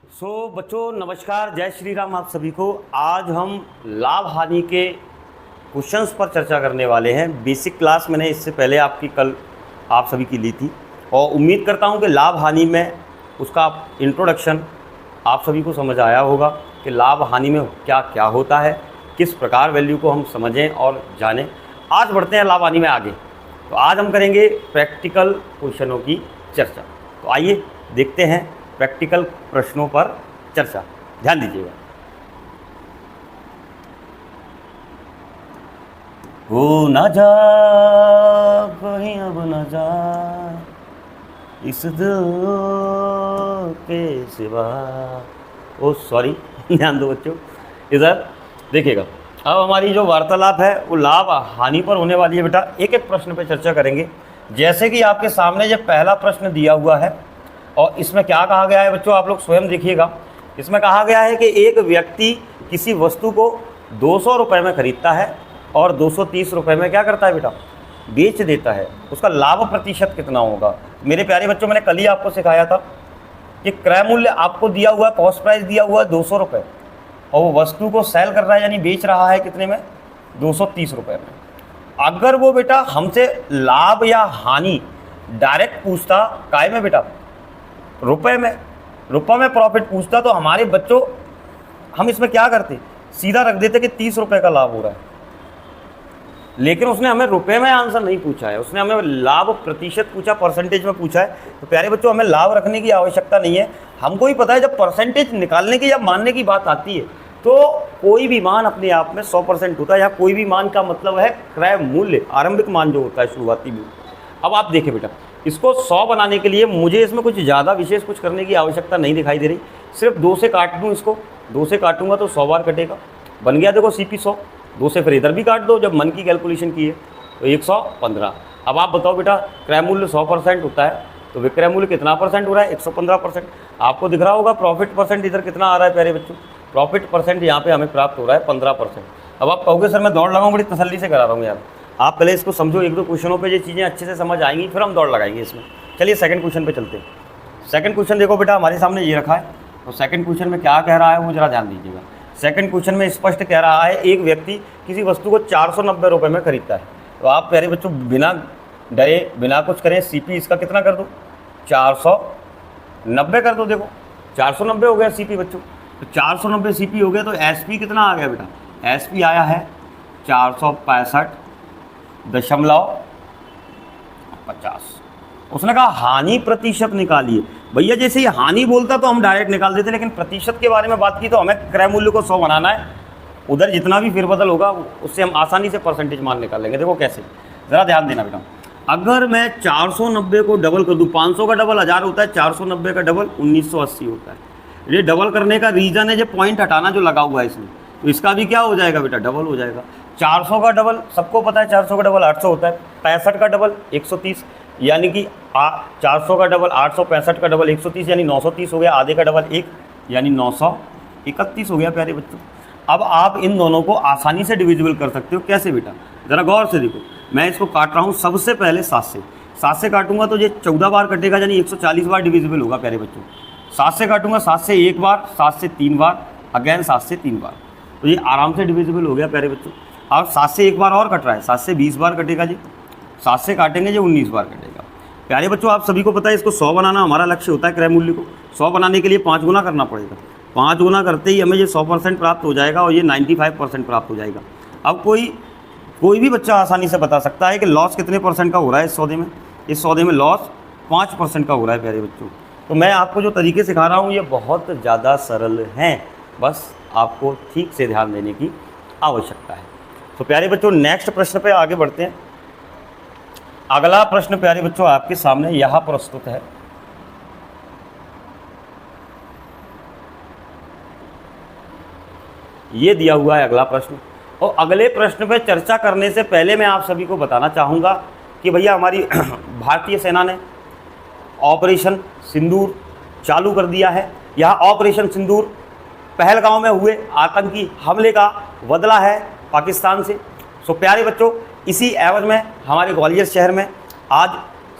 बच्चों नमस्कार, जय श्री राम आप सभी को। आज हम लाभ हानि के क्वेश्चंस पर चर्चा करने वाले हैं। बेसिक क्लास मैंने इससे पहले आपकी कल आप सभी की ली थी और उम्मीद करता हूं कि लाभ हानि में उसका इंट्रोडक्शन आप सभी को समझ आया होगा कि लाभ हानि में क्या क्या होता है, किस प्रकार वैल्यू को हम समझें और जानें। आज बढ़ते हैं लाभ हानि में आगे। तो आज हम करेंगे प्रैक्टिकल क्वेश्चनों की चर्चा। तो आइए देखते हैं प्रैक्टिकल प्रश्नों पर चर्चा। ध्यान दीजिएगा। हो ना जा कहीं अब न जा इस दिल के सिवा। ओ सॉरी, ध्यान दो बच्चों, इधर देखिएगा। अब हमारी जो वार्तालाप है वो लाभ हानि पर होने वाली है। बेटा एक एक प्रश्न पे चर्चा करेंगे। जैसे कि आपके सामने जब पहला प्रश्न दिया हुआ है और इसमें क्या कहा गया है बच्चों, आप लोग स्वयं देखिएगा। इसमें कहा गया है कि एक व्यक्ति किसी वस्तु को 200 रुपये में खरीदता है और 230 रुपये में क्या करता है बेटा, बेच देता है। उसका लाभ प्रतिशत कितना होगा। मेरे प्यारे बच्चों, मैंने कल ही आपको सिखाया था कि क्रय मूल्य आपको दिया हुआ है, कॉस्ट प्राइस दिया हुआ है 200 रुपये और वो वस्तु को सेल कर रहा है यानी बेच रहा है कितने में, 230 रुपये में। अगर वो बेटा हमसे लाभ या हानि डायरेक्ट पूछता काय में बेटा, रुपए में प्रॉफिट पूछता, तो हमारे बच्चों हम इसमें क्या करते, सीधा रख देते कि 30 रुपये का लाभ हो रहा है। लेकिन उसने हमें रुपए में आंसर नहीं पूछा है, उसने हमें लाभ प्रतिशत पूछा, परसेंटेज में पूछा है। तो प्यारे बच्चों, हमें लाभ रखने की आवश्यकता नहीं है। हमको ही पता है जब परसेंटेज निकालने की, जब मानने की बात आती है तो कोई भी मान अपने आप में 100% होता है। या कोई भी मान का मतलब है क्रय मूल्य, आरंभिक मान जो होता है, शुरुआती मूल्य। अब आप देखिए बेटा, इसको 100 बनाने के लिए मुझे इसमें कुछ ज़्यादा विशेष कुछ करने की आवश्यकता नहीं दिखाई दे रही। सिर्फ 2 से काट दूँ, इसको 2 से काटूंगा तो 100 बार कटेगा। बन गया देखो CP 100। 2 से फिर इधर भी काट दो, जब मन की कैलकुलेशन की है तो 115। अब आप बताओ बेटा, क्रय मूल्य 100% होता है तो विक्रय मूल्य कितना परसेंट हो रहा है, 115%। आपको दिख रहा होगा प्रॉफिट परसेंट इधर कितना आ रहा है प्यारे बच्चों, प्रॉफिट परसेंट यहाँ पे हमें प्राप्त हो रहा है 15%। अब आप कहोगे सर मैं दौड़ लगाऊँ, बड़ी तसल्ली से करा रहा हूँ यार। आप पहले इसको समझो, 1-2 क्वेश्चनों पे ये चीज़ें अच्छे से समझ आएंगी, फिर हम दौड़ लगाएंगे इसमें। चलिए सेकंड क्वेश्चन पे चलते हैं। सेकंड क्वेश्चन देखो बेटा, हमारे सामने ये रखा है। तो सेकंड क्वेश्चन में क्या कह रहा है वो जरा ध्यान दीजिएगा। सेकंड क्वेश्चन में स्पष्ट कह रहा है, एक व्यक्ति किसी वस्तु को 490 रुपये में खरीदता है। तो आप प्यारे बच्चों बिना डरे, बिना कुछ करें, CP इसका कितना कर दो, 490 कर दो। देखो 490 हो गया CP बच्चों। तो 490 CP हो गया तो SP कितना आ गया बेटा, SP आया है 465.50। उसने कहा हानि प्रतिशत निकालिए। भैया जैसे ही हानि बोलता तो हम डायरेक्ट निकाल देते, लेकिन प्रतिशत के बारे में बात की तो हमें क्रय मूल्य को 100 बनाना है। उधर जितना भी फेरबदल होगा उससे हम आसानी से परसेंटेज मान निकाल लेंगे। देखो कैसे, ज़रा ध्यान देना बेटा। अगर मैं 490 को डबल कर दूँ, 500 का डबल 1000 होता है, 490 का डबल 1980 होता है। ये डबल करने का रीज़न है जो पॉइंट हटाना जो लगा हुआ है इसमें, तो इसका भी क्या हो जाएगा बेटा, डबल हो जाएगा। 400 का डबल सबको पता है, 400 का डबल 800 होता है। 65 का डबल 130, यानी कि 400 का डबल 800, 65 का डबल 130 यानी 930 हो गया। आधे का डबल 1 यानी 931 हो गया प्यारे बच्चों। अब आप इन दोनों को आसानी से डिविजिबल कर सकते हो। कैसे बेटा, ज़रा गौर से देखो। मैं इसको काट रहा हूँ सबसे पहले 7 से काटूंगा तो ये 14 बार कटेगा, यानी 140 बार डिविजिबल होगा प्यारे बच्चों। 7 से काटूंगा, 7 से 1 बार, 7 से 3 बार, अगेन 7 से 3 बार, तो ये आराम से डिविजिबल हो गया प्यारे बच्चों। अब 7 से 1 बार और कट रहा है, 7 से 20 बार कटेगा जी। 7 से काटेंगे जो 19 बार कटेगा। प्यारे बच्चों आप सभी को पता है इसको 100 बनाना हमारा लक्ष्य होता है। क्रय मूल्य को 100 बनाने के लिए 5 गुना करना पड़ेगा। 5 गुना करते ही हमें ये 100% प्राप्त हो जाएगा और ये 95% प्राप्त हो जाएगा। अब कोई भी बच्चा आसानी से बता सकता है कि लॉस कितने % का हो रहा है इस सौदे में। इस सौदे में लॉस 5% का हो रहा है प्यारे बच्चों। तो मैं आपको जो तरीके सिखा रहा हूँ ये बहुत ज़्यादा सरल हैं, बस आपको ठीक से ध्यान देने की आवश्यकता है। तो प्यारे बच्चों नेक्स्ट प्रश्न पे आगे बढ़ते हैं। अगला प्रश्न प्यारे बच्चों आपके सामने यहाँ प्रस्तुत है। ये दिया हुआ है अगला प्रश्न। और अगले प्रश्न पे चर्चा करने से पहले मैं आप सभी को बताना चाहूँगा कि भैया हमारी भारतीय सेना ने ऑपरेशन सिंदूर चालू कर दिया है। यह ऑपरेशन सिंदूर पहलगांव में हुए आतंकी हमले का बदला है पाकिस्तान से। सो प्यारे बच्चों, इसी एवज में हमारे ग्वालियर शहर में आज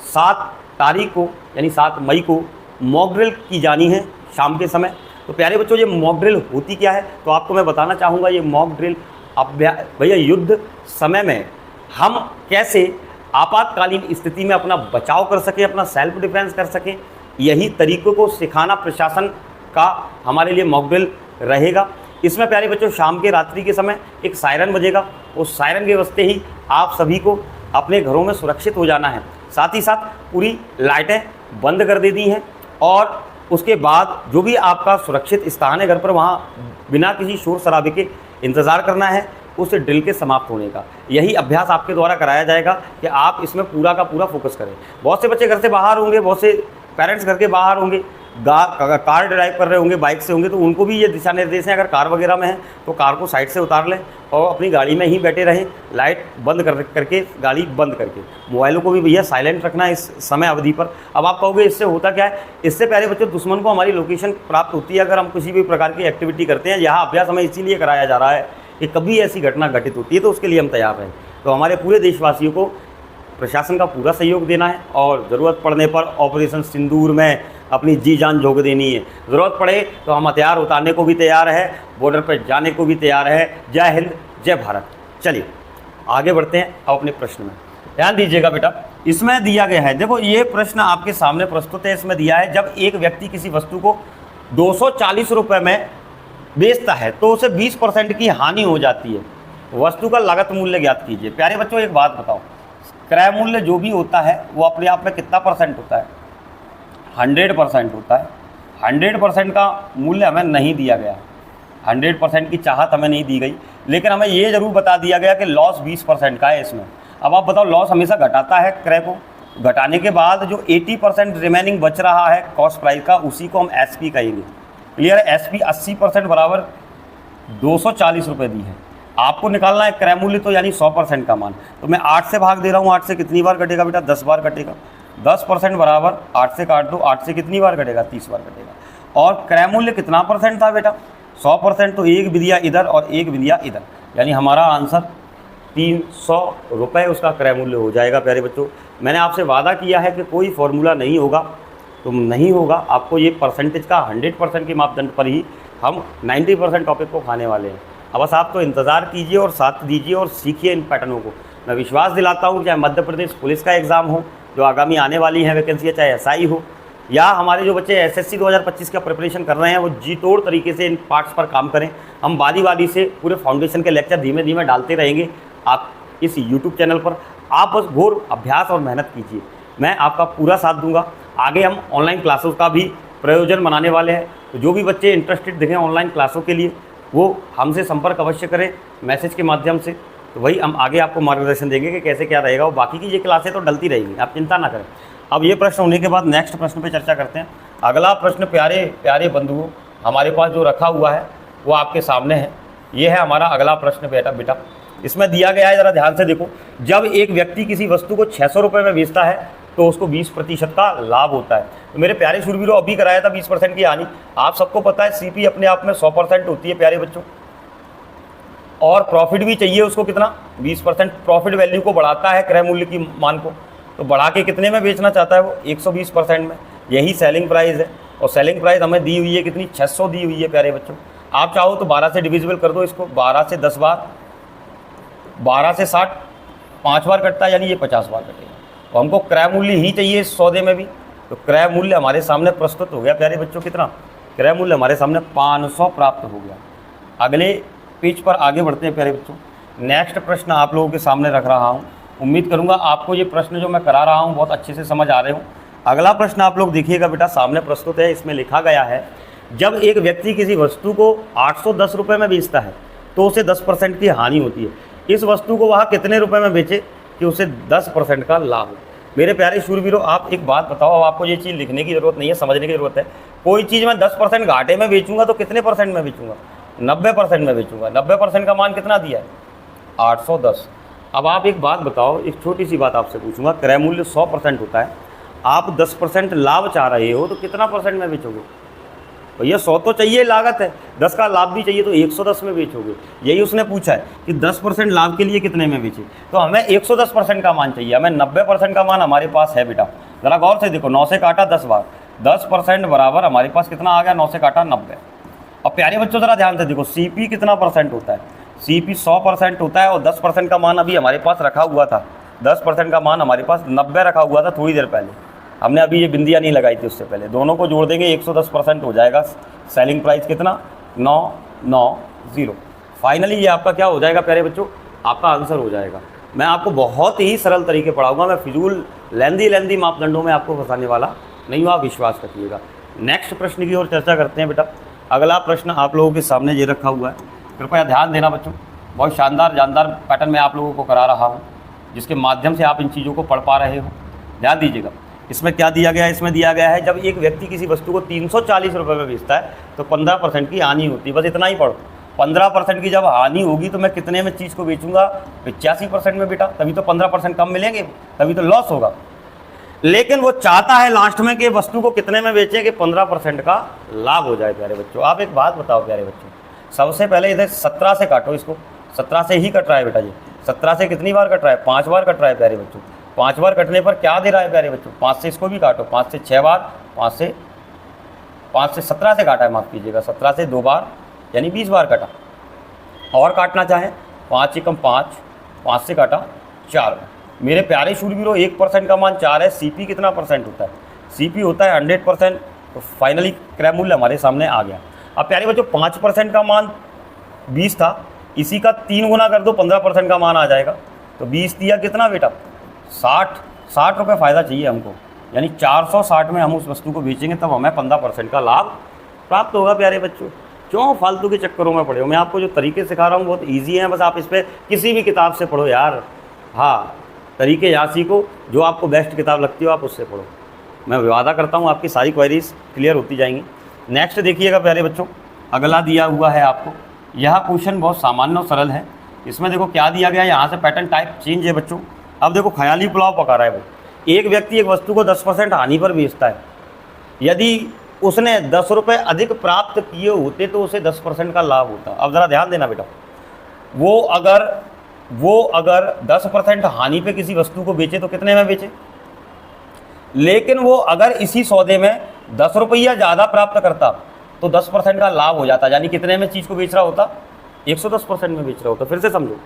7 तारीख को यानी 7 मई को मॉक ड्रिल की जानी है शाम के समय। तो प्यारे बच्चों ये मॉक ड्रिल होती क्या है, तो आपको मैं बताना चाहूँगा ये मॉक ड्रिल अभ्यास भैया युद्ध समय में हम कैसे आपातकालीन स्थिति में अपना बचाव कर सकें, अपना सेल्फ डिफेंस कर सकें, यही तरीकों को सिखाना प्रशासन का हमारे लिए मॉक ड्रिल रहेगा। इसमें प्यारे बच्चों शाम के रात्रि के समय एक सायरन बजेगा, उस सायरन के बजते ही आप सभी को अपने घरों में सुरक्षित हो जाना है। साथ ही साथ पूरी लाइटें बंद कर दे दी हैं और उसके बाद जो भी आपका सुरक्षित स्थान है घर पर, वहाँ बिना किसी शोर शराबे के इंतज़ार करना है उस ड्रिल के समाप्त होने का। यही अभ्यास आपके द्वारा कराया जाएगा कि आप इसमें पूरा का पूरा फोकस करें। बहुत से बच्चे घर से बाहर होंगे, बहुत से पेरेंट्स घर के बाहर होंगे, कार ड्राइव कर रहे होंगे, बाइक से होंगे, तो उनको भी ये दिशा निर्देश हैं। अगर कार वगैरह में है तो कार को साइड से उतार लें और अपनी गाड़ी में ही बैठे रहें, लाइट बंद करके गाड़ी बंद करके। मोबाइलों को भी भैया साइलेंट रखना है इस समय अवधि पर। अब आप कहोगे इससे होता क्या है, इससे प्यारे बच्चों दुश्मन को हमारी लोकेशन प्राप्त होती है अगर हम किसी भी प्रकार की एक्टिविटी करते हैं। यह अभ्यास हमें इसीलिए कराया जा रहा है कि कभी ऐसी घटना घटित होती है तो उसके लिए हम तैयार रहें। तो हमारे पूरे देशवासियों को प्रशासन का पूरा सहयोग देना है और ज़रूरत पड़ने पर ऑपरेशन सिंदूर में अपनी जी जान झोंक देनी है। ज़रूरत पड़े तो हम हथियार उतारने को भी तैयार है, बॉर्डर पर जाने को भी तैयार है। जय हिंद, जय भारत। चलिए आगे बढ़ते हैं अब अपने प्रश्न में। ध्यान दीजिएगा बेटा, इसमें दिया गया है, देखो ये प्रश्न आपके सामने प्रस्तुत है। इसमें दिया है जब एक व्यक्ति किसी वस्तु को 240 रुपये में बेचता है तो उसे 20% की हानि हो जाती है। वस्तु का लागत मूल्य ज्ञात कीजिए। प्यारे बच्चों एक बात बताओ, क्रय मूल्य जो भी होता है वो अपने आप में कितना परसेंट होता है? 100% होता है। 100% का मूल्य हमें नहीं दिया गया, 100% की चाहत हमें नहीं दी गई, लेकिन हमें ये ज़रूर बता दिया गया कि लॉस 20% का है इसमें। अब आप बताओ, लॉस हमेशा घटाता है क्रय को, घटाने के बाद जो 80% रिमेनिंग बच रहा है कॉस्ट प्राइस का, उसी को हम एसपी कहेंगे। क्लियर है? एसपी 80% बराबर 240 रुपये दी है। आपको निकालना है क्रय मूल्य, तो यानी 100% का मान। तो मैं 8 से भाग दे रहा हूँ। 8 से कितनी बार कटेगा बेटा? 10 बार कटेगा। 10% बराबर 8 से काट दो, 8 से कितनी बार कटेगा? 30 बार कटेगा। और क्रय मूल्य कितना परसेंट था बेटा? 100%। तो एक भी दिया इधर और एक भी दिया इधर, यानी हमारा आंसर 300 रुपये उसका क्रय मूल्य हो जाएगा। प्यारे बच्चों, मैंने आपसे वादा किया है कि कोई फॉर्मूला नहीं होगा तो नहीं होगा। आपको ये परसेंटेज का 100% के मापदंड पर ही हम 90% टॉपिक को खाने वाले हैं। अब बस आप तो इंतज़ार कीजिए और साथ दीजिए और सीखिए इन पैटर्नों को। मैं विश्वास दिलाता हूँ, चाहे मध्य प्रदेश पुलिस का एग्ज़ाम हो जो आगामी आने वाली है वैकेंसी, चाहे एसआई हो, या हमारे जो बच्चे एसएससी 2025 का प्रिपरेशन कर रहे हैं, वो जी तोड़ तरीके से इन पार्ट्स पर काम करें। हम बारी से पूरे फाउंडेशन के लेक्चर धीमे धीमे डालते रहेंगे आप इस यूट्यूब चैनल पर। आप बस घोर अभ्यास और मेहनत कीजिए, मैं आपका पूरा साथ दूंगा। आगे हम ऑनलाइन क्लासेस का भी प्रयोजन बनाने वाले हैं, तो जो भी बच्चे इंटरेस्टेड दिखें ऑनलाइन क्लासों के लिए वो हमसे संपर्क अवश्य करें मैसेज के माध्यम से। तो वही हम आगे आपको मार्गदर्शन देंगे कि कैसे क्या रहेगा। और बाकी की ये क्लासें तो डलती रहेंगी, आप चिंता ना करें। अब ये प्रश्न होने के बाद नेक्स्ट प्रश्न पे चर्चा करते हैं। अगला प्रश्न प्यारे प्यारे बंधुओं हमारे पास जो रखा हुआ है वो आपके सामने है। ये है हमारा अगला प्रश्न बेटा। इसमें दिया गया है, ज़रा ध्यान से देखो। जब एक व्यक्ति किसी वस्तु को 600 रुपये में बेचता है तो उसको 20% का लाभ होता है। तो मेरे प्यारे शूरवीरों, अभी कराया था 20% की हानि। आप सबको पता है सीपी अपने आप में 100% होती है प्यारे बच्चों, और प्रॉफिट भी चाहिए उसको कितना? 20%। प्रॉफिट वैल्यू को बढ़ाता है क्रय मूल्य की मान को, तो बढ़ा के कितने में बेचना चाहता है वो? 120% में। यही सेलिंग प्राइस है, और सेलिंग प्राइस हमें दी हुई है कितनी? 600 दी हुई है प्यारे बच्चों। आप चाहो तो 12 से डिविजिबल कर दो इसको, 12 से 10 बार, 12 से 60 5 बार कटता है, यानी ये 50 बार कटेगा। तो हमको क्रय मूल्य ही चाहिए इस सौदे में भी, तो क्रय मूल्य हमारे सामने प्रस्तुत हो गया प्यारे बच्चों। कितना क्रय मूल्य हमारे सामने? 500 प्राप्त हो गया। अगले पेज पर आगे बढ़ते हैं प्यारे बच्चों। नेक्स्ट प्रश्न आप लोगों के सामने रख रहा हूँ। उम्मीद करूँगा आपको ये प्रश्न जो मैं करा रहा हूँ बहुत अच्छे से समझ आ रहे हो। अगला प्रश्न आप लोग देखिएगा बेटा, सामने प्रस्तुत है। इसमें लिखा गया है, जब एक व्यक्ति किसी वस्तु को 810 रुपये में बेचता है तो उसे 10% की हानि होती है। इस वस्तु को वह कितने रुपए में बेचे कि उसे 10% का लाभ हो? मेरे प्यारे शूरवीरों, आप एक बात बताओ, अब आपको ये चीज़ लिखने की ज़रूरत नहीं है, समझने की ज़रूरत है। कोई चीज़ मैं 10% घाटे में बेचूंगा तो कितने परसेंट में बेचूंगा? 90% में बेचूंगा। 90% का मान कितना दिया है? 810। अब आप एक बात बताओ, एक छोटी सी बात आपसे पूछूंगा। क्रय मूल्य 100% होता है, आप 10% लाभ चाह रहे हो तो कितना परसेंट में बेचोगे? भैया 100 तो चाहिए लागत है, 10 का लाभ भी चाहिए, तो 110 में बेचोगे। यही उसने पूछा है कि 10% लाभ के लिए कितने में बेचे, तो हमें 110% का मान चाहिए। हमें 90% का मान हमारे पास है बेटा। ज़रा गौर से देखो, 9 से काटा 10 बार, 10% बराबर हमारे पास कितना आ गया? 9 से काटा 90। और प्यारे बच्चों ज़रा ध्यान से देखो, सीपी कितना परसेंट होता है, सीपी 100% होता है और 10% का मान अभी हमारे पास रखा हुआ था, 10% का मान हमारे पास 90 रखा हुआ था थोड़ी देर पहले, हमने अभी ये बिंदियाँ नहीं लगाई थी उससे पहले, दोनों को जोड़ देंगे 110% हो जाएगा। सेलिंग प्राइस कितना 990। फाइनली ये आपका क्या हो जाएगा प्यारे बच्चों, आपका आंसर हो जाएगा। मैं आपको बहुत ही सरल तरीके पढ़ाऊंगा, मैं फिजूल लेंदी मापदंडों में आपको फंसाने वाला नहीं हूँ, आप विश्वास रखिएगा। नेक्स्ट प्रश्न की ओर चर्चा करते हैं बेटा। अगला प्रश्न आप लोगों के सामने ये रखा हुआ है, कृपया ध्यान देना बच्चों, बहुत शानदार जानदार पैटर्न में आप लोगों को करा रहा हूँ, जिसके माध्यम से आप इन चीज़ों को पढ़ पा रहे हो। ध्यान दीजिएगा, इसमें क्या दिया गया है, इसमें दिया गया है जब एक व्यक्ति किसी वस्तु को 340 रुपये में बेचता है तो 15% की हानि होती है, बस इतना ही पढ़ो। 15% की जब हानि होगी तो मैं कितने में चीज़ को बेचूंगा, 85% में बेटा, तभी तो 15% कम मिलेंगे, तभी तो लॉस होगा। लेकिन वो चाहता है लास्ट में कि वस्तु को कितने में बेचें कि 15% का लाभ हो जाए। प्यारे बच्चों आप एक बात बताओ प्यारे बच्चों, सबसे पहले इधर 17 से काटो, इसको 17 से ही कट रहा है बेटा जी, 17 से कितनी बार कट रहा है, 5 बार कट रहा है प्यारे बच्चों। 5 बार कटने पर क्या दे रहा है प्यारे बच्चों, 5 से इसको भी काटो, 5 से 6 बार, 5 से 17 से काटा है, माफ़ कीजिएगा, 17 से 2 बार यानी 20 बार कटा। और काटना चाहें 5 एकम 5, 5 से काटा 4। मेरे प्यारे शूरवीरों 1% का मान 4 है, सीपी कितना परसेंट होता है, सीपी होता है 100%। तो फाइनली क्रय मूल्य हमारे सामने आ गया। अब प्यारे बच्चों 5% का मान 20 था, इसी का 3 गुना कर दो, 15% का मान आ जाएगा। तो 20 दिया कितना बेटा 60 रुपये फ़ायदा चाहिए हमको, यानी 460 में हम उस वस्तु को बेचेंगे, तब हमें 15% का लाभ प्राप्त होगा। प्यारे बच्चों क्यों फालतू के चक्करों में पढ़े हो, मैं आपको जो तरीके सिखा रहा हूँ बहुत ईजी हैं, बस आप इस पर किसी भी किताब से पढ़ो यार। हाँ, तरीके यहाँ सीखो, जो आपको बेस्ट किताब लगती हो आप उससे पढ़ो। मैं वादा करता हूँ आपकी सारी क्वेरीज क्लियर होती जाएंगी। नेक्स्ट देखिएगा प्यारे बच्चों, अगला दिया हुआ है आपको, यह क्वेश्चन बहुत सामान्य और सरल है। इसमें देखो क्या दिया गया है, यहाँ से पैटर्न टाइप चेंज है बच्चों। अब देखो ख्याली पुलाव पका रहा है वो, एक व्यक्ति एक वस्तु को 10% हानि पर बेचता है। यदि उसने 10 रुपये अधिक प्राप्त किए होते तो उसे 10% का लाभ होता। अब ज़रा ध्यान देना बेटा, वो अगर 10% हानि पे किसी वस्तु को बेचे तो कितने में बेचे, लेकिन वो अगर इसी सौदे में 10 रुपया ज़्यादा प्राप्त करता तो 10% का लाभ हो जाता, यानी कितने में चीज़ को बेच रहा होता, 110% में बेच रहा होता। फिर से समझो,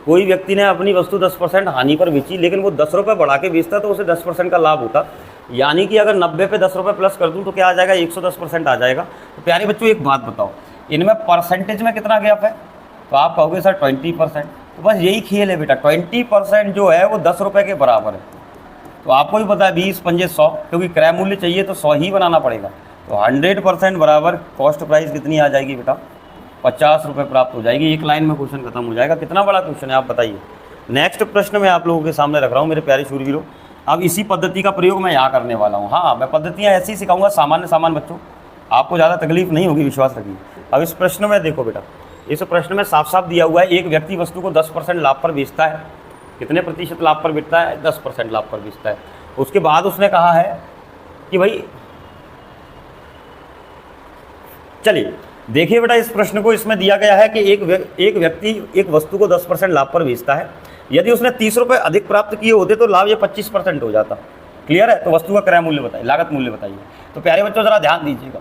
कोई व्यक्ति ने अपनी वस्तु 10% हानि पर बेची, लेकिन वो 10 रुपये बढ़ा के बेचता तो उसे 10% का लाभ होता, यानी कि अगर 90 पे 10 रुपये प्लस कर दूं तो क्या आ जाएगा, 110% आ जाएगा। तो प्यारे बच्चों एक बात बताओ, इनमें परसेंटेज में कितना गैप है, तो आप कहोगे सर 20%। तो बस यही खेल है बेटा, 20% जो है वो 10 रुपये के बराबर है। तो आपको भी पता है 20 पंजे 100, क्योंकि क्रय मूल्य चाहिए तो 100 ही बनाना पड़ेगा। तो 100% बराबर कॉस्ट प्राइस कितनी आ जाएगी बेटा, 50 रुपये प्राप्त हो जाएगी। एक लाइन में क्वेश्चन खत्म हो जाएगा। कितना बड़ा क्वेश्चन है आप बताइए। नेक्स्ट प्रश्न मैं आप लोगों के सामने रख रहा हूँ मेरे प्यारे शूरवीरों। अब इसी पद्धति का प्रयोग मैं यहाँ करने वाला हूँ। हाँ, मैं पद्धतियाँ ऐसी सिखाऊंगा सामान्य बच्चों, आपको ज़्यादा तकलीफ नहीं होगी, विश्वास रखिए। अब इस प्रश्न में देखो बेटा, इस प्रश्न में साफ साफ दिया हुआ है, एक व्यक्ति वस्तु को 10% लाभ पर बेचता है। कितने प्रतिशत लाभ पर बेचता है, 10% लाभ पर बेचता है। उसके बाद उसने कहा है कि भाई चलिए देखिए बेटा, इस प्रश्न को इसमें दिया गया है कि एक व्यक्ति एक वस्तु को 10% लाभ पर बेचता है। यदि उसने 30 रुपये अधिक प्राप्त किए होते तो लाभ ये 25% हो जाता। क्लियर है। तो वस्तु का क्रय मूल्य बताइए, लागत मूल्य बताइए। तो प्यारे बच्चों ज़रा ध्यान दीजिएगा,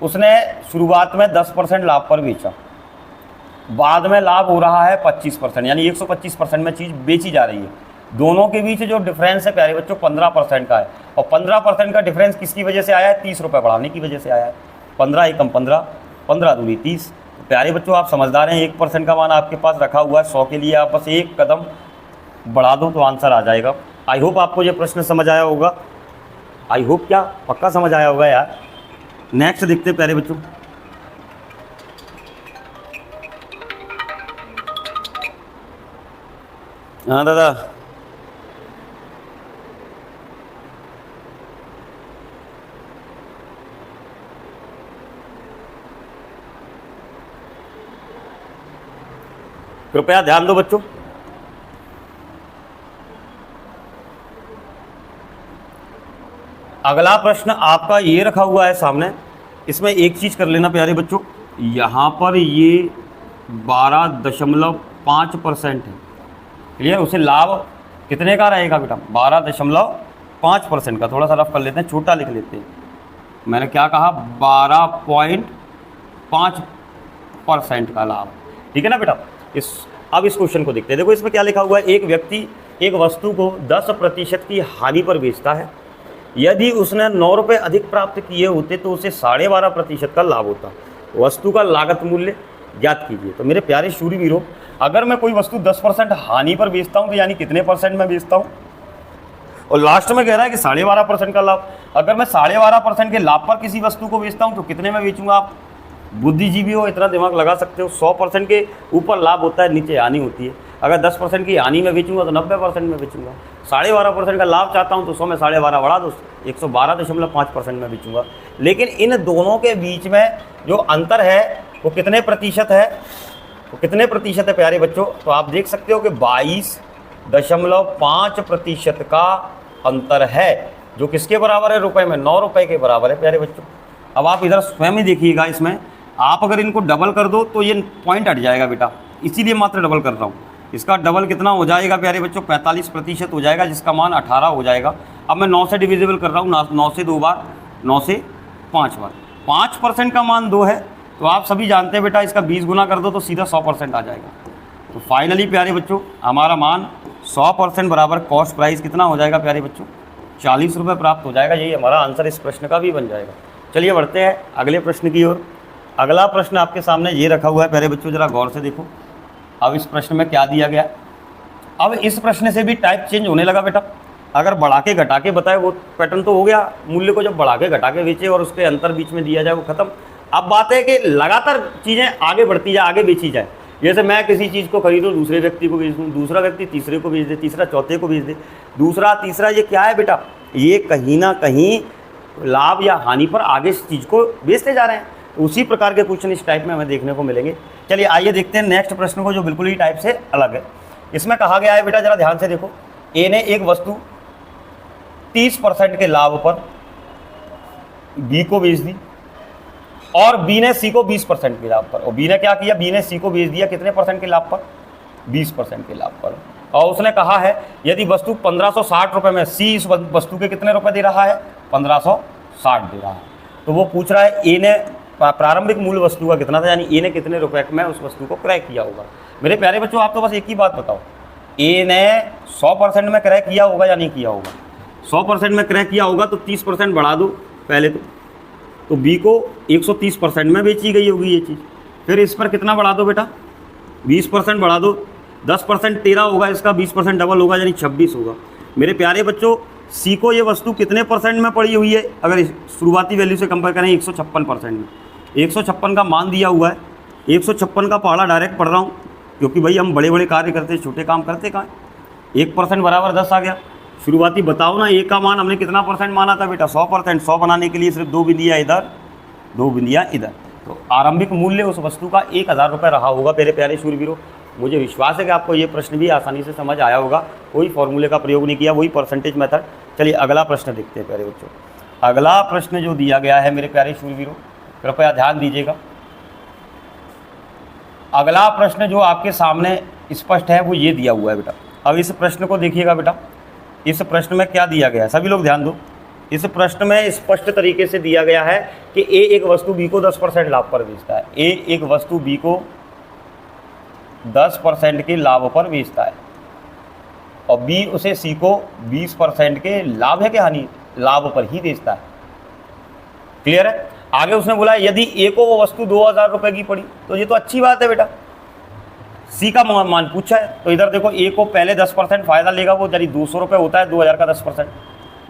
उसने शुरुआत में 10% लाभ पर बेचा, बाद में लाभ हो रहा है 25%, यानी 125% में चीज़ बेची जा रही है। दोनों के बीच जो डिफरेंस है प्यारे बच्चों 15% का है, और 15% का डिफरेंस किसकी वजह से आया है, 30 रुपये बढ़ाने की वजह से आया है। 15 एकम 15, 15 दूनी 30। तो प्यारे बच्चों आप समझदार हैं, 1% का मान आपके पास रखा हुआ है, 100 के लिए आप बस एक कदम बढ़ा दो तो आंसर आ जाएगा। आई होप आपको ये प्रश्न समझ आया होगा। आई होप क्या, पक्का समझ आया होगा यार। नेक्स्ट देखते प्यारे बच्चों, हाँ दादा, कृपया ध्यान दो बच्चों। अगला प्रश्न आपका ये रखा हुआ है सामने। इसमें एक चीज़ कर लेना प्यारे बच्चों, यहाँ पर ये 12.5% है। क्लियर। उसे लाभ कितने का रहेगा बेटा, 12.5% का। थोड़ा सा रफ कर लेते हैं, छोटा लिख लेते हैं। मैंने क्या कहा, 12.5 5% का लाभ। ठीक है ना बेटा। अब इस क्वेश्चन को देखते हैं। देखो इसमें क्या लिखा हुआ है, एक व्यक्ति एक वस्तु को 10% की हानि पर बेचता है। यदि उसने 9 रुपये अधिक प्राप्त किए होते तो उसे 12.5% का लाभ होता। वस्तु का लागत मूल्य ज्ञात कीजिए। तो मेरे प्यारे शूरवीरों, अगर मैं कोई वस्तु 10% हानि पर बेचता हूँ तो यानी कितने परसेंट में बेचता हूँ, और लास्ट में कह रहा है कि 12.5% का लाभ। अगर मैं 12.5% के लाभ पर किसी वस्तु को बेचता हूँ तो कितने में बेचूंगा। आप बुद्धिजीवी हो, इतना दिमाग लगा सकते हो। 100% के ऊपर लाभ होता है, नीचे हानि होती है। अगर 10% की हानि में बेचूंगा तो 90% में बेचूंगा। 12.5% का लाभ चाहता हूँ तो 100 में 12.5 बढ़ा दो, 112.5% में बेचूंगा। लेकिन इन दोनों के बीच में जो अंतर है वो कितने प्रतिशत है, वो कितने प्रतिशत है प्यारे बच्चों। तो आप देख सकते हो कि 22.5% का अंतर है, जो किसके बराबर है, रुपए में 9 रुपए के बराबर है प्यारे बच्चों। अब आप इधर स्वयं ही देखिएगा, इसमें आप अगर इनको डबल कर दो तो ये पॉइंट हट जाएगा बेटा, इसीलिए मात्र डबल कर रहा हूँ। इसका डबल कितना हो जाएगा प्यारे बच्चों, 45% हो जाएगा, जिसका मान 18 हो जाएगा। अब मैं 9 से डिविजिबल कर रहा हूँ, 9 से 2 बार, 9 से 5 बार। 5% का मान 2 है, तो आप सभी जानते हैं बेटा, इसका 20 गुना कर दो तो सीधा 100% आ जाएगा। तो फाइनली प्यारे बच्चों हमारा मान 100% बराबर कॉस्ट प्राइस कितना हो जाएगा प्यारे बच्चों, 40 रुपये प्राप्त हो जाएगा। यही हमारा आंसर इस प्रश्न का भी बन जाएगा। चलिए बढ़ते हैं अगले प्रश्न की ओर। अगला प्रश्न आपके सामने ये रखा हुआ है प्यारे बच्चों, जरा गौर से देखो। अब इस प्रश्न में क्या दिया गया है। अब इस प्रश्न से भी टाइप चेंज होने लगा बेटा। अगर बढ़ा के घटा के बताए वो पैटर्न तो हो गया, मूल्य को जब बढ़ा के घटा के बेचे और उसके अंतर बीच में दिया जाए वो खत्म। अब बात है कि लगातार चीज़ें आगे बढ़ती जाए, आगे बेची जाए। जैसे मैं किसी चीज़ को खरीदूँ, दूसरे व्यक्ति को बेच दूँ, दूसरा व्यक्ति तीसरे को बेच दे, तीसरा चौथे को बेच दे, दूसरा तीसरा। ये क्या है बेटा, ये कहीं ना कहीं लाभ या हानि पर आगे इस चीज़ को बेचते जा रहे हैं। तो उसी प्रकार के क्वेश्चन इस टाइप में हमें देखने को मिलेंगे। चलिए आइए देखते हैं नेक्स्ट प्रश्न को, जो बिल्कुल ही टाइप से अलग है। इसमें कहा गया है बेटा, जरा ध्यान से देखो, ए ने एक वस्तु 30% के लाभ पर बी को बेच दी और बी ने सी को 20% के लाभ पर। और बी ने क्या किया, बी ने सी को बेच दिया कितने परसेंट के लाभ पर, 20% के लाभ पर। और उसने कहा है यदि वस्तु 1560 रुपये में, सी इस वस्तु के कितने रुपए दे रहा है, 1560 दे रहा है। तो वो पूछ रहा है ए ने प्रारंभिक मूल्य वस्तु का कितना था, यानी ए ने कितने रुपए में उस वस्तु को क्रय किया होगा। मेरे प्यारे बच्चों, आप तो बस एक ही बात बताओ, ए ने 100% में क्रय किया होगा या नहीं किया होगा। 100% में क्रय किया होगा तो 30% बढ़ा दो पहले तो बी को 130% में बेची गई होगी ये चीज़। फिर इस पर कितना बढ़ा दो बेटा, 20% बढ़ा दो, 10% 13 होगा, इसका 20% डबल होगा यानी 26 होगा। मेरे प्यारे बच्चों, सी को ये वस्तु कितने परसेंट में पड़ी हुई है, अगर शुरुआती वैल्यू से कंपेयर करें 156% में। 156 का मान दिया हुआ है, 156 का पहाड़ा डायरेक्ट पढ़ रहा हूँ, क्योंकि भाई हम बड़े बड़े कार्य करते, छोटे काम करते कहाँ। 1% बराबर 10 आ गया। शुरुआती बताओ ना, ए का मान हमने कितना परसेंट माना था बेटा, 100%। 100 बनाने के लिए सिर्फ 2 बिंदियाँ इधर, 2 बिंदियाँ इधर। तो आरंभिक मूल्य उस वस्तु का 1000 रुपये रहा होगा मेरे प्यारे शूरवीरों। मुझे विश्वास है कि आपको ये प्रश्न भी आसानी से समझ आया होगा, कोई फॉर्मूले का प्रयोग नहीं किया, वही परसेंटेज मेथड। चलिए अगला प्रश्न देखते हैं प्यारे बच्चों। अगला प्रश्न जो दिया गया है मेरे प्यारे शूरवीरों, कृपया ध्यान दीजिएगा। अगला प्रश्न जो आपके सामने स्पष्ट है वो ये दिया हुआ है बेटा। अब इस प्रश्न को देखिएगा बेटा, इस प्रश्न में क्या दिया गया है, सभी लोग ध्यान दो। इस प्रश्न में स्पष्ट तरीके से दिया गया है कि ए एक वस्तु बी को 10% लाभ पर बेचता है। ए एक वस्तु बी को 10% के लाभ पर बेचता है और बी उसे सी को 20% के लाभ है कि हानि, लाभ पर ही बेचता है। क्लियर है। आगे उसने बोला यदि ए को वो वस्तु 2000 रुपये की पड़ी, तो ये तो अच्छी बात है बेटा। सी का मान पूछा है तो इधर देखो, ए को पहले 10% फायदा लेगा वो, यानी 200 रुपये होता है, 2000 का 10%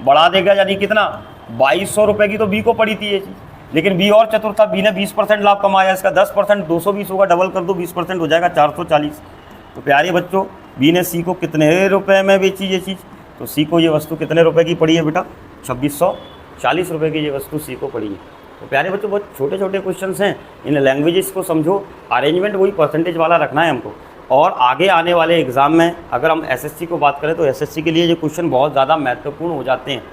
बढ़ा देगा, यानी कितना 2200 रुपये की तो बी को पड़ी थी ये चीज़। लेकिन बी और चतुर था, बी ने 20% लाभ कमाया, इसका 10% 220 होगा, डबल कर दो 20% हो जाएगा 440। तो प्यारे बच्चों, बी ने सी को कितने रुपए में बेची ये चीज़, तो सी को ये वस्तु कितने रुपए की पड़ी है बेटा, 2640 रुपये की ये वस्तु सी को पड़ी है। तो प्यारे बच्चों, बहुत छोटे छोटे क्वेश्चंस हैं, इन लैंग्वेजेस को समझो, अरेंजमेंट वही परसेंटेज वाला रखना है हमको। और आगे आने वाले एग्ज़ाम में अगर हम एसएससी को बात करें तो एसएससी के लिए ये क्वेश्चन बहुत ज़्यादा महत्वपूर्ण हो जाते हैं।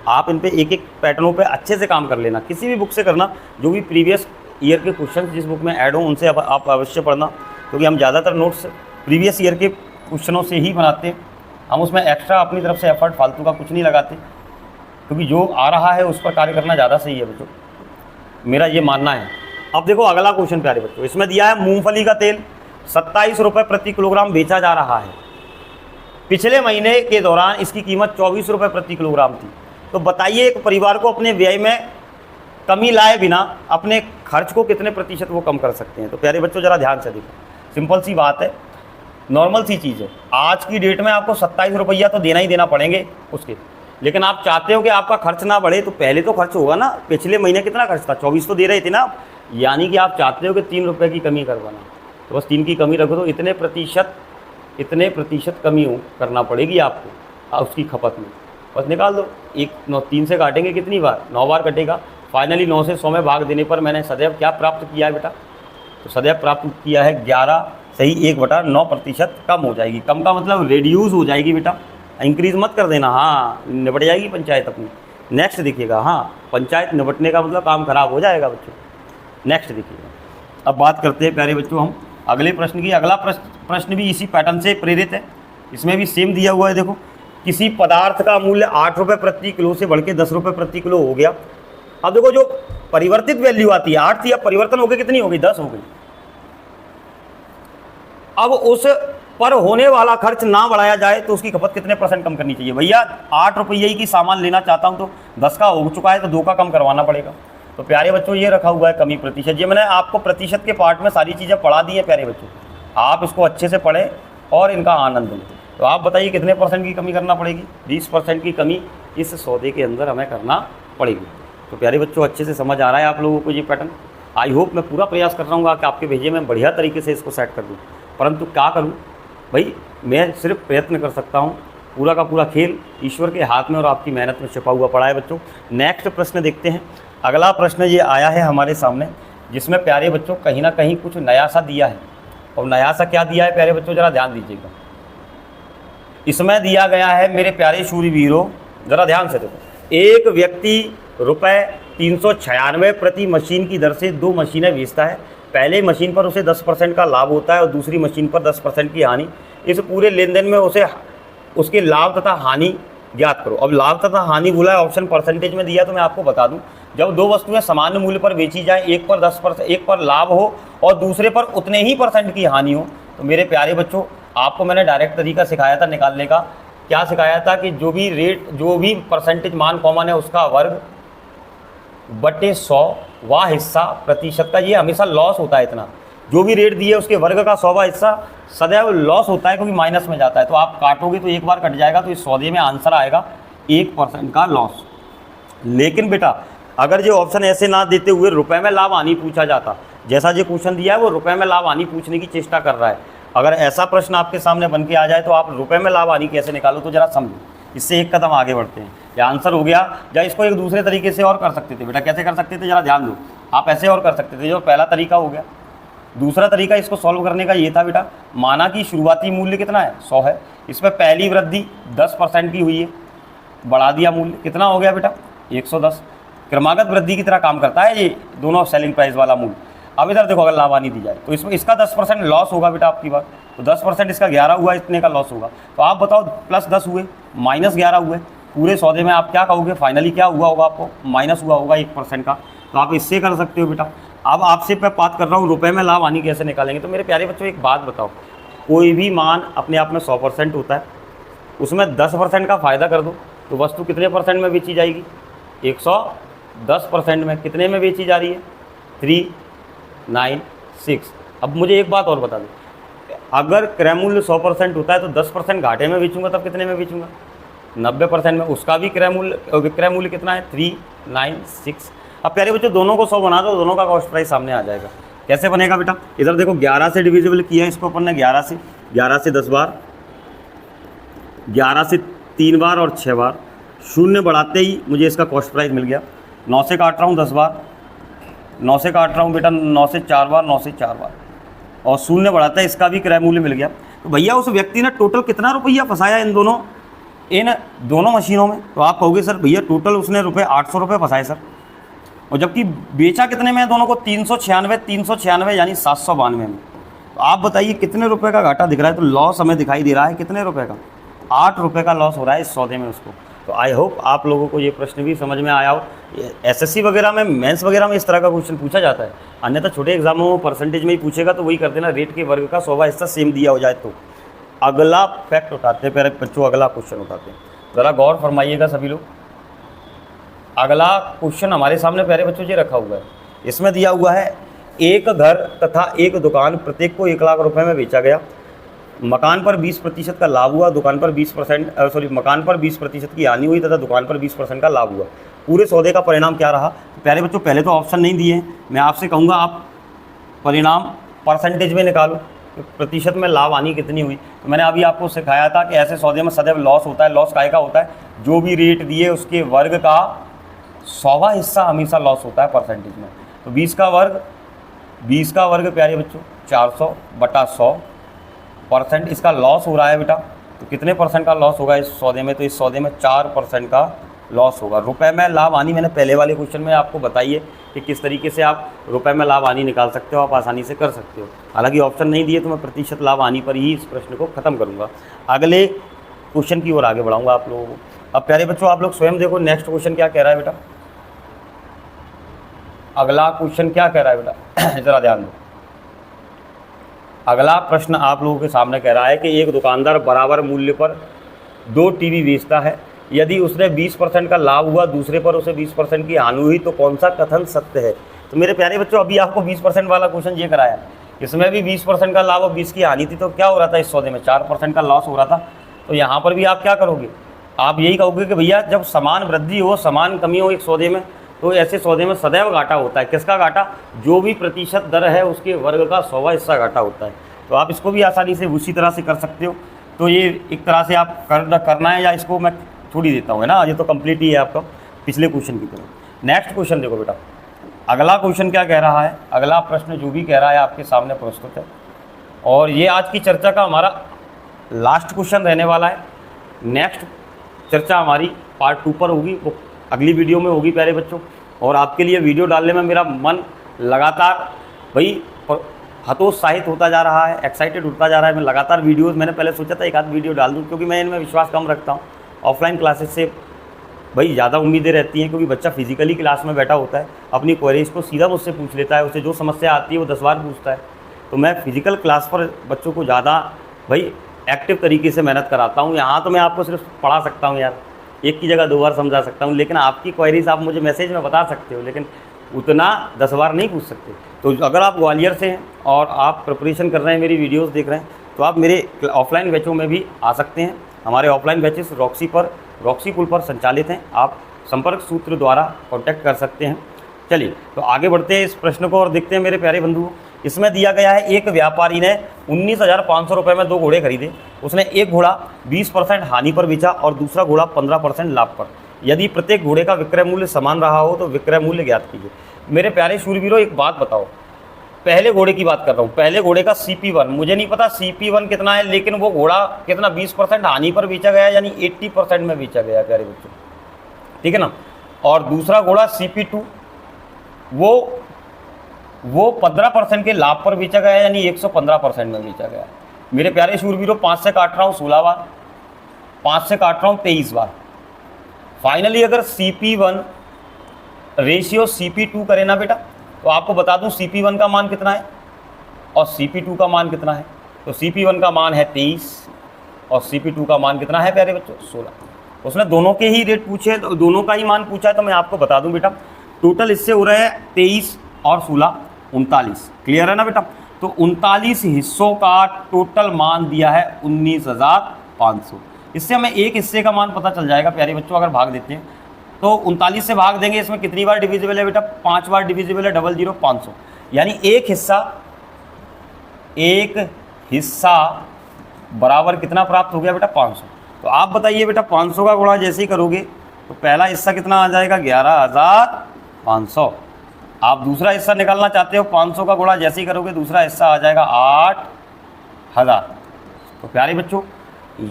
आप इन पे एक एक पैटर्नों पे अच्छे से काम कर लेना, किसी भी बुक से करना, जो भी प्रीवियस ईयर के क्वेश्चन जिस बुक में ऐड हो उनसे आप अवश्य पढ़ना, क्योंकि हम ज़्यादातर नोट्स प्रीवियस ईयर के क्वेश्चनों से ही बनाते हैं। हम उसमें एक्स्ट्रा अपनी तरफ से एफर्ट फालतू का कुछ नहीं लगाते, क्योंकि जो आ रहा है उस पर कार्य करना ज़्यादा सही है बच्चों, मेरा ये मानना है। अब देखो अगला क्वेश्चन प्यारे बच्चों, इसमें दिया है मूंगफली का तेल 27 रुपये प्रति किलोग्राम बेचा जा रहा है, पिछले महीने के दौरान इसकी कीमत 24 रुपये प्रति किलोग्राम थी। तो बताइए एक परिवार को अपने व्यय में कमी लाए बिना अपने खर्च को कितने प्रतिशत वो कम कर सकते हैं। तो प्यारे बच्चों जरा ध्यान से देखो, सिंपल सी बात है, नॉर्मल सी चीज़ है। आज की डेट में आपको 27 रुपया तो देना ही देना पड़ेंगे उसके, लेकिन आप चाहते हो कि आपका खर्च ना बढ़े, तो पहले तो खर्च होगा ना। पिछले महीने कितना खर्च था, 24 तो दे रहे थे ना, यानी कि आप चाहते हो कि 3 रुपये की कमी करवाना, तो बस 3 की कमी रखो, तो इतने प्रतिशत कमी करना पड़ेगी आपको उसकी खपत में, बस निकाल दो। 3 से काटेंगे कितनी बार, 9 बार कटेगा। फाइनली 9 से 100 में भाग देने पर मैंने सदैव क्या प्राप्त किया है बेटा, तो सदैव प्राप्त किया है 11 सही 1/9% कम हो जाएगी। कम का मतलब रिड्यूस हो जाएगी बेटा, इंक्रीज मत कर देना। हाँ, निपट जाएगी पंचायत अपनी। नेक्स्ट देखिएगा, हाँ पंचायत निपटने का मतलब काम खराब हो जाएगा बच्चों। नेक्स्ट देखिएगा, अब बात करते हैं प्यारे बच्चों हम अगले प्रश्न की। अगला प्रश्न भी इसी पैटर्न से प्रेरित है, इसमें भी सेम दिया हुआ है। देखो, किसी पदार्थ का मूल्य 8 रुपये प्रति किलो से बढ़ के 10 रुपये प्रति किलो हो गया। अब देखो जो परिवर्तित वैल्यू आती है 8 थी, अब परिवर्तन हो गई कितनी हो गई, 10 हो गई। अब उस पर होने वाला खर्च ना बढ़ाया जाए तो उसकी खपत कितने % कम करनी चाहिए। भैया 8 रुपये की सामान लेना चाहता हूं तो 10 का हो चुका है, तो 2 का कम करवाना पड़ेगा। तो प्यारे बच्चों ये रखा हुआ है कमी प्रतिशत। ये मैंने आपको प्रतिशत के पार्ट में सारी चीज़ें पढ़ा दी है प्यारे बच्चों, आप इसको अच्छे से पढ़ें और इनका आनंद लें। तो आप बताइए कितने % की कमी करना पड़ेगी, 20% की कमी इस सौदे के अंदर हमें करना पड़ेगी। तो प्यारे बच्चों अच्छे से समझ आ रहा है आप लोगों को ये पैटर्न। आई होप मैं पूरा प्रयास कर रहा हूँ कि आपके भेजे में बढ़िया तरीके से इसको सेट कर दूँ, परंतु क्या करूँ भाई, मैं सिर्फ प्रयत्न कर सकता हूँ। पूरा का पूरा खेल ईश्वर के हाथ में और आपकी मेहनत में छिपा हुआ पड़ा है बच्चों। नेक्स्ट प्रश्न देखते हैं। अगला प्रश्न ये आया है हमारे सामने, जिसमें प्यारे बच्चों कहीं ना कहीं कुछ नया सा दिया है। और नया सा क्या दिया है प्यारे बच्चों, ज़रा ध्यान दीजिएगा। इसमें दिया गया है मेरे प्यारे शूरवीरों, ज़रा ध्यान से देखो। एक व्यक्ति ₹396 प्रति मशीन की दर से 2 मशीनें बेचता है। पहले मशीन पर उसे 10% का लाभ होता है और दूसरी मशीन पर 10% की हानि। इस पूरे लेन देन में उसे उसके लाभ तथा हानि ज्ञात करो। अब लाभ तथा हानि बोला है, ऑप्शन परसेंटेज में दिया, तो मैं आपको बता दूं, जब 2 वस्तुएं समान मूल्य पर बेची जाए, एक पर 10%, एक पर लाभ हो और दूसरे पर उतने ही % की हानि हो, तो मेरे प्यारे बच्चों आपको मैंने डायरेक्ट तरीका सिखाया था निकालने का। क्या सिखाया था कि जो भी परसेंटेज मान कॉमन है उसका वर्ग बटे 100 वाह हिस्सा प्रतिशत का, ये हमेशा लॉस होता है। इतना जो भी रेट दिए उसके वर्ग का 100वां हिस्सा सदैव लॉस होता है, क्योंकि माइनस में जाता है। तो आप काटोगे तो एक बार कट जाएगा, तो इस सौदे में आंसर आएगा 1% का लॉस। लेकिन बेटा अगर जो ऑप्शन ऐसे ना देते हुए रुपए में लाभ हानि पूछा जाता, जैसा जो क्वेश्चन दिया है वो रुपए में लाभ हानि पूछने की चेष्टा कर रहा है, अगर ऐसा प्रश्न आपके सामने बन के आ जाए तो आप रुपए में लाभ हानि कैसे निकालो, तो जरा समझो। इससे एक कदम आगे बढ़ते हैं। या आंसर हो गया, या इसको एक दूसरे तरीके से और कर सकते थे बेटा। कैसे कर सकते थे, जरा ध्यान दो। आप ऐसे और कर सकते थे, जो पहला तरीका हो गया। दूसरा तरीका इसको सॉल्व करने का ये था बेटा, माना कि शुरुआती मूल्य कितना है, 100 है, इसमें पहली वृद्धि 10% की हुई है, बढ़ा दिया मूल्य, कितना हो गया बेटा 110। क्रमागत वृद्धि की तरह काम करता है ये दोनों सेलिंग प्राइस वाला मूल्य। अब इधर देखो, अगर लाभ हानि दी जाए तो इसमें इसका 10% लॉस होगा बेटा आपकी बात, तो 10% इसका 11 हुआ, इतने का लॉस होगा। तो आप बताओ +10 हुए, -11 हुए, पूरे सौदे में आप क्या कहोगे, फाइनली क्या हुआ होगा, आपको माइनस हुआ होगा 1% का। तो आप इससे कर सकते हो बेटा। अब आपसे मैं बात कर रहा हूँ रुपए में लाभ हानि कैसे निकालेंगे। तो मेरे प्यारे बच्चों एक बात बताओ, कोई भी मान अपने आप में 100% होता है, उसमें 10% का फ़ायदा कर दो तो वस्तु कितने % में बेची जाएगी, 110% में। कितने में बेची जा रही है, 396। अब मुझे एक बात और बता दो, अगर क्रय मूल्य 100% होता है तो 10% घाटे में बेचूंगा तब कितने में बेचूंगा, 90% में। उसका भी विक्रय मूल्य कितना है, 396। अब प्यारे बच्चों दोनों को 100 बना दो, दोनों का कॉस्ट प्राइस सामने आ जाएगा। कैसे बनेगा बेटा, इधर देखो 11 से डिविजिबल किया है इसको अपन ने, 11 से 10 बार, 11 से 3 बार और 6 बार। शून्य बढ़ाते ही मुझे इसका कॉस्ट प्राइस मिल गया। 9 से काट रहा हूँ 10 बार, 9 से काट रहा हूँ बेटा 9 से 4 बार, 9 से 4 बार, और शून्य बढ़ाता है, इसका भी क्रय मूल्य मिल गया। तो भैया उस व्यक्ति ने टोटल कितना रुपया फंसाया इन दोनों मशीनों में। तो आप कहोगे सर भैया टोटल उसने 800 रुपये फंसाए सर, और जबकि बेचा कितने में दोनों को, 396 यानी 792 में। तो आप बताइए कितने रुपए का घाटा दिख रहा है। तो लॉस हमें दिखाई दे रहा है कितने रुपए का, 8 रुपये का लॉस हो रहा है इस सौदे में उसको। तो आई होप आप लोगों को ये प्रश्न भी समझ में आया हो। एसएससी वगैरह में, मेंस वगैरह में इस तरह का क्वेश्चन पूछा जाता है, अन्यथा छोटे एग्जामों में परसेंटेज में ही पूछेगा तो वही कर देना, रेट के वर्ग का 100वां हिस्सा सेम दिया हो जाए तो। अगला फैक्ट उठाते हैं प्यारे बच्चों, अगला क्वेश्चन उठाते हैं, ज़रा गौर फरमाइएगा सभी लोग। अगला क्वेश्चन हमारे सामने प्यारे बच्चों ये रखा हुआ है, इसमें दिया हुआ है एक घर तथा एक दुकान प्रत्येक को 1 लाख रुपए में बेचा गया। मकान पर 20% का लाभ हुआ, दुकान पर 20% मकान पर 20% की हानि हुई तथा दुकान पर 20% का लाभ हुआ। पूरे सौदे का परिणाम क्या रहा? तो प्यारे बच्चों पहले तो ऑप्शन नहीं दिए हैं, मैं आपसे कहूँगा आप परिणाम परसेंटेज में निकालो, प्रतिशत में लाभ हानि कितनी हुई। तो मैंने अभी आपको सिखाया था कि ऐसे सौदे में सदैव लॉस होता है। लॉस काहे का होता है? जो भी रेट दिए उसके वर्ग का 100वां हिस्सा हमेशा लॉस होता है परसेंटेज में। तो 20 का वर्ग प्यारे बच्चों 400/100% इसका लॉस हो रहा है बेटा। तो कितने परसेंट का लॉस होगा इस सौदे में? तो इस सौदे में 4% का लॉस होगा। रुपए में लाभ हानि मैंने पहले वाले क्वेश्चन में आपको बताइए कि किस तरीके से आप रुपए में लाभ हानि निकाल सकते हो, आप आसानी से कर सकते हो। हालांकि ऑप्शन नहीं दिए तो मैं प्रतिशत लाभ हानि पर ही इस प्रश्न को खत्म करूँगा। अगले क्वेश्चन की ओर आगे बढ़ाऊँगा आप लोगों को। अब प्यारे बच्चों आप लोग स्वयं देखो नेक्स्ट क्वेश्चन क्या कह रहा है बेटा। अगला क्वेश्चन क्या कह रहा है बेटा जरा ध्यान दो। अगला प्रश्न आप लोगों के सामने कह रहा है कि एक दुकानदार बराबर मूल्य पर 2 टीवी बेचता है। यदि उसने 20% का लाभ हुआ, दूसरे पर उसे 20% की हानि हुई, तो कौन सा कथन सत्य है? तो मेरे प्यारे बच्चों अभी आपको 20% वाला क्वेश्चन ये कराया, इसमें भी 20% का लाभ और 20 की हानि थी, तो क्या हो रहा था इस सौदे में? 4% का लॉस हो रहा था। तो यहाँ पर भी आप क्या करोगे? आप यही कहोगे कि भैया जब समान वृद्धि हो समान कमी हो एक सौदे में, तो ऐसे सौदे में सदैव घाटा होता है। किसका घाटा? जो भी प्रतिशत दर है उसके वर्ग का 100वां हिस्सा घाटा होता है। तो आप इसको भी आसानी से उसी तरह से कर सकते हो। तो ये एक तरह से आप करना है, या इसको मैं छोड़ ही देता हूँ, है ना, ये तो कंप्लीट ही है आपका पिछले क्वेश्चन की तरह। नेक्स्ट क्वेश्चन देखो बेटा, अगला क्वेश्चन क्या कह रहा है। अगला प्रश्न जो भी कह रहा है आपके सामने प्रस्तुत है, और ये आज की चर्चा का हमारा लास्ट क्वेश्चन रहने वाला है। नेक्स्ट चर्चा हमारी पार्ट 2 पर होगी, वो अगली वीडियो में होगी प्यारे बच्चों। और आपके लिए वीडियो डालने में मेरा मन लगातार भाई हतोत्साहित होता जा रहा है, एक्साइटेड होता जा रहा है। मैं लगातार वीडियोस, मैंने पहले सोचा था एक आध वीडियो डाल दूँ, क्योंकि मैं इनमें विश्वास कम रखता हूँ। ऑफलाइन क्लासेस से भाई ज़्यादा उम्मीदें रहती हैं, क्योंकि बच्चा फिजिकली क्लास में बैठा होता है, अपनी क्वेरीज को सीधा मुझसे पूछ लेता है, उसे जो समस्या आती है वो 10 बार पूछता है। तो मैं फिजिकल क्लास पर बच्चों को ज़्यादा भाई एक्टिव तरीके से मेहनत कराता हूँ। यहाँ तो मैं आपको सिर्फ पढ़ा सकता हूँ यार, एक की जगह 2 बार समझा सकता हूँ, लेकिन आपकी क्वेरीज आप मुझे मैसेज में बता सकते हो, लेकिन उतना 10 बार नहीं पूछ सकते। तो अगर आप ग्वालियर से हैं और आप प्रिपरेशन कर रहे हैं, मेरी वीडियोस देख रहे हैं, तो आप मेरे ऑफलाइन बैचों में भी आ सकते हैं। हमारे ऑफलाइन बैचेस रॉक्सी पुल पर संचालित हैं, आप संपर्क सूत्र द्वारा कॉन्टैक्ट कर सकते हैं। चलिए तो आगे बढ़ते हैं इस प्रश्न को और देखते हैं मेरे प्यारे बंधुओं। इसमें दिया गया है एक व्यापारी ने 19,500 रुपये में 2 घोड़े खरीदे। उसने एक घोड़ा 20% हानि पर बेचा और दूसरा घोड़ा 15% लाभ पर। यदि प्रत्येक घोड़े का विक्रय मूल्य समान रहा हो तो विक्रय मूल्य ज्ञात कीजिए। मेरे प्यारे शूरवीरों एक बात बताओ, पहले घोड़े की बात कर रहा हूँ, पहले घोड़े का CP1 मुझे नहीं पता CP1 कितना है, लेकिन वो घोड़ा कितना 20% हानि पर बेचा गया, यानी 80% में बेचा गया प्यारे बच्चों, ठीक है ना। और दूसरा घोड़ा CP2 वो 15% के लाभ पर बेचा गया, यानी 115% में बेचा गया। मेरे प्यारे शूरवीरों 5 से काट रहा हूँ 16 बार, 5 से काट रहा हूँ 23 बार। फाइनली अगर CP1 रेशियो CP2 करे ना बेटा, तो आपको बता दूं CP1 का मान कितना है और CP2 का मान कितना है। तो CP1 का मान है 23 और CP2 का मान कितना है प्यारे बच्चों 16। उसने दोनों के ही रेट पूछे, तो दोनों का ही मान पूछा है, तो मैं आपको बता दूं बेटा टोटल इससे हो रहा है 23 और 16 39। क्लियर है ना बेटा। तो 39 हिस्सों का टोटल मान दिया है 19,500। इससे हमें एक हिस्से का मान पता चल जाएगा प्यारे बच्चों। अगर भाग देते हैं तो 39 से भाग देंगे, इसमें कितनी बार डिविजिबल है बेटा? 5 बार डिविजिबल है, 00,500, यानी एक हिस्सा बराबर कितना प्राप्त हो गया बेटा? 500। तो आप बताइए बेटा 500 का गुणा जैसे ही करोगे तो पहला हिस्सा कितना आ जाएगा? 11,500। आप दूसरा हिस्सा निकालना चाहते हो, 500 का गुणा जैसे ही करोगे दूसरा हिस्सा आ जाएगा 8,000। तो प्यारे बच्चों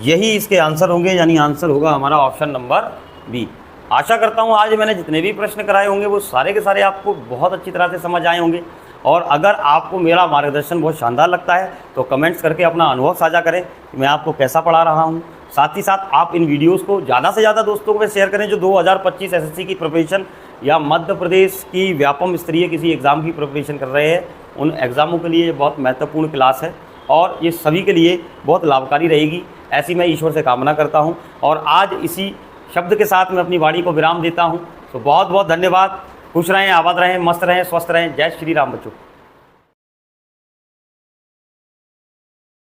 यही इसके आंसर होंगे, यानी आंसर होगा हमारा ऑप्शन नंबर बी। आशा करता हूँ आज मैंने जितने भी प्रश्न कराए होंगे वो सारे के सारे आपको बहुत अच्छी तरह से समझ आए होंगे। और अगर आपको मेरा मार्गदर्शन बहुत शानदार लगता है तो कमेंट्स करके अपना अनुभव साझा करें कि मैं आपको कैसा पढ़ा रहा हूँ। साथ ही साथ आप इन वीडियोस को ज़्यादा से ज़्यादा दोस्तों को शेयर करें जो 2025 एसएससी की प्रिपरेशन या मध्य प्रदेश की व्यापम स्तरीय किसी एग्ज़ाम की प्रिपरेशन कर रहे हैं। उन एग्ज़ामों के लिए ये बहुत महत्वपूर्ण क्लास है और ये सभी के लिए बहुत लाभकारी रहेगी, ऐसी मैं ईश्वर से कामना करता हूँ। और आज इसी शब्द के साथ मैं अपनी वाणी को विराम देता हूँ। तो बहुत बहुत धन्यवाद। खुश रहें, आबाद रहें, मस्त रहें, स्वस्थ रहें। जय श्री राम बच्चों।